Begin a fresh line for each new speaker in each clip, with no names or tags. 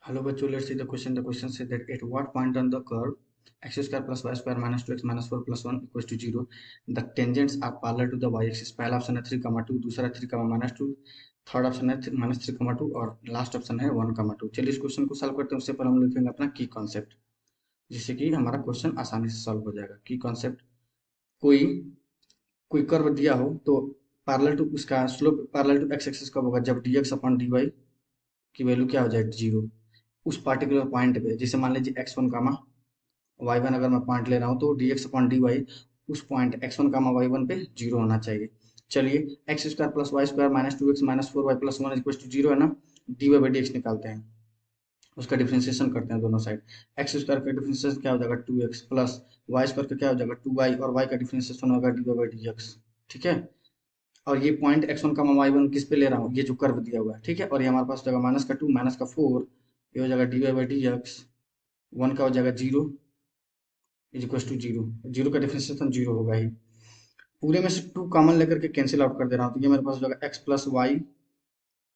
Hello bachcho, let's see the question. The question says that at what point on the curve x square plus y square minus 2x minus 4 plus 1 equals to 0 the tangents are parallel to the y axis. पहला option है 3, 2, दूसरा 3, -2, third option है -3, 2 और last option है 1, 2। चलिए इस question को solve करते हैं। उससे पहले हम लिखेंगे अपना की कॉन्सेप्ट, जिससे कि हमारा क्वेश्चन आसानी से सॉल्व हो जाएगा। की कॉन्सेप्ट, कोई कोई कर्व दिया हो तो पैरेलल टू उसका slope parallel to X axis कब होगा, जब dx अपॉन dy की वैल्यू क्या हो जाए 0 उस पार्टिकुलर पॉइंट पे। जैसे मान लीजिए x1 कामा y1 अगर मैं पॉइंट ले रहा हूँ तो dx अपॉन dy उस पॉइंट x1 कामा y1 पे 0 होना चाहिए। चलिए X square plus Y square -2x minus 4y plus 1 equal to 0 है ना। dy/dx निकालते हैं, उसका डिफरेंशिएशन करते हैं दोनों साइड। एक्स स्क्वायर का डिफरेंशिएशन क्या हो जाएगा 2x प्लस वाई स्क्वायर का क्या हो जाएगा 2y और y का डिफरेंशिएशन होगा dy/dx। ठीक है, और ये पॉइंट x1 का y1 किस पे ले रहा हूँ, ये जो कर्व दिया हुआ है। ठीक है, और ये हमारे पास हो जाएगा -2 -4, ये हो जाएगा dy/dx, 1 का हो जाएगा 0 इज इक्वल टू 0। 0 का डिफरेंशिएशन 0 होगा ही। पूरे में से 2 कॉमन लेकर के कैंसिल आउट कर दे रहा हूँ, तो ये मेरे पास हो जाएगा x प्लस वाई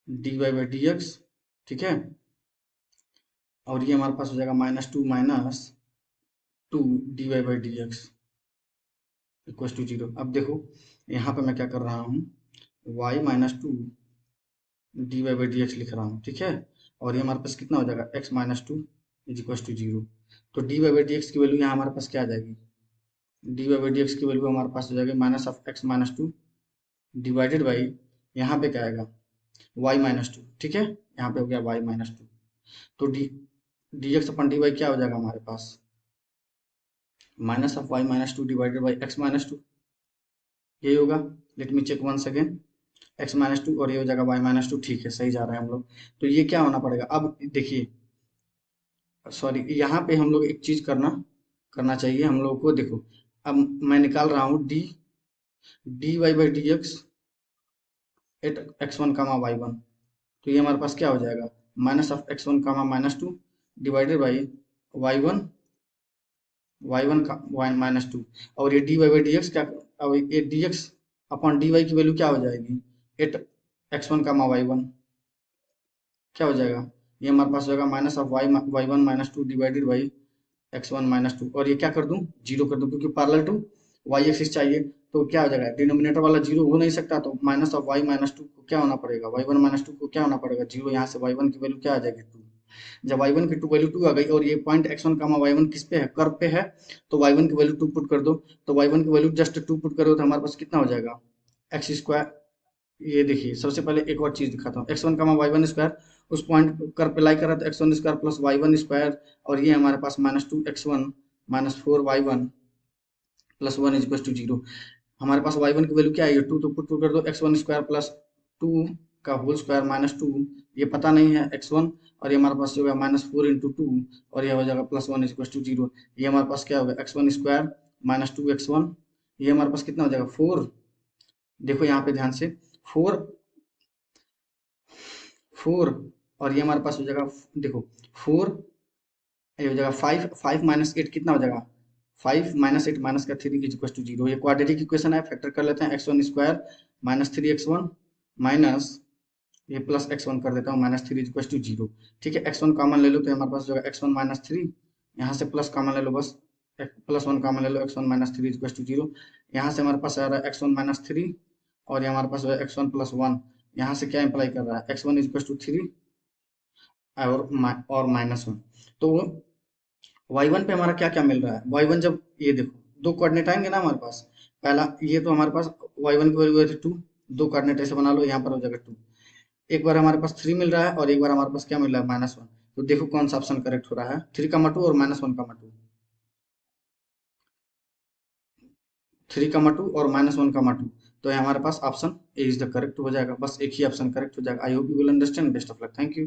dy/dx। ठीक है, और ये हमारे पास हो जाएगा -2 dy/dx इक्वल टू 0। अब देखो यहाँ पे मैं क्या कर रहा हूँ, y -2 dy/dx लिख रहा हूँ। ठीक है, और ये हमारे पास कितना हो जाएगा x -2 इज इक्वल टू 0। तो dy/dx की वैल्यू यहाँ हमारे पास क्या आ जाएगी, dy/dx की वैल्यू हमारे पास हो जाएगी -(x -2) डिवाइडेड बाई यहाँ पे क्या आएगा y -2। ठीक है, यहाँ पे हो गया y -2, तो dx अपन dy क्या हो जाएगा हमारे पास -(y -2) डिवाइडेड बाई x -2, यही होगा। Let me check once again, x -2 और ये हो जाएगा y -2। ठीक है, सही जा रहे हैं हम लोग। तो ये क्या होना पड़ेगा, अब देखिए सॉरी, यहाँ पे हम लोग एक चीज करना चाहिए हम लोग को। देखो अब मैं निकाल रहा हूँ dy/dx eight x1 comma y1, तो ये हमारे पास क्या हो जाएगा -(x1 -2) डिवाइडेड बाई y1 का -2, और ये dy/dx क्या, अब ये dx अपॉन dy की वैल्यू क्या हो जाएगी एट x1 y1 क्या हो जाएगा, ये हमारे पास हो जाएगा -(y1 -2) डिवाइडेड बाई x1 -2, और ये क्या कर दूं 0 कर दूं, क्योंकि पैरेलल टू y एक्सिस चाहिए। तो क्या हो जाएगा, डिनोमिनेटर वाला 0 हो नहीं सकता, तो -(y -2) को क्या होना पड़ेगा, y1 -2 को क्या होना पड़ेगा 0। यहाँ से y1 की वैल्यू क्या आ जाएगी 2। जब y1 की वैल्यू 2 आ गई और ये पॉइंट x1 y1 किस पे है, कर्व पे है, तो y1 की वैल्यू 2 पुट कर दो। तो y1 की वैल्यू जस्ट 2 पुट करो तो हमारे पास कितना हो जाएगा एक्स स्क्वायर। ये देखिए सबसे पहले एक और चीज दिखाता हूँ, x1 y1 स्क्वायर उस पॉइंट कर पे लाई कर रहा था x1 square plus y1 square, और ये हमारे पास -2x1 -4y1 plus 1 is equal to 0। हमारे पास y1 की वैल्यू क्या है 2, तो पुट कर दो x1 स्क्वायर प्लस 2 का होल स्क्वायर -2, ये पता नहीं है x1, और ये हमारे पास जो है -4 इंटू 2, और ये हो जाएगा +1 इज इक्वल टू 0। ये हमारे पास क्या होगा x1 स्क्वायर -2x1, ये हमारे पास कितना हो जाएगा 4। देखो यहाँ पे ध्यान से 4 4, और ये हमारे पास हो जाएगा देखो 4, ये हो जाएगा 5 -8 कितना हो जाएगा 5 -8 माइनस का 3 इज इक्वल टू 0। ये क्वाड्रेटिक इक्वेशन है, फैक्टर कर लेते हैं x1 स्क्वायर -3x1 माइनस ये प्लस x1 कर देता हूँ -3 इज इक्वल टू 0। ठीक है, x1 कॉमन ले लो तो हमारे पास जो है x1 -3, यहाँ से प्लस कॉमन ले लो, बस +1 कॉमन ले लो, x1 -3 इज इक्वल टू 0। यहाँ से हमारे पास आ रहा है x1 -3, और ये हमारे पास जो है x1 + 1, यहाँ से क्या इंप्लाई कर रहा है x1 इज इक्वल टू 3 और -1। तो y1 पे हमारा क्या क्या मिल रहा है, y1 जब ये देखो दो कोऑर्डिनेट आएंगे ना हमारे पास, पहला ये तो हमारे पास y1 की वैल्यू है 2, दो कोऑर्डिनेट ऐसे बना लो, यहाँ पर हो जाएगा 2। एक बार हमारे पास 3 मिल रहा है और एक बार हमारे पास क्या मिल रहा है -1। तो देखो कौन सा ऑप्शन करेक्ट हो रहा है 3, 2 और -1, 3, 2 और -1, 2। तो ये हमारे पास option A is the correct हो जाएगा। बस एक ही ऑप्शन करेक्ट हो जाएगा। I hope you will understand. Best of luck, thank you.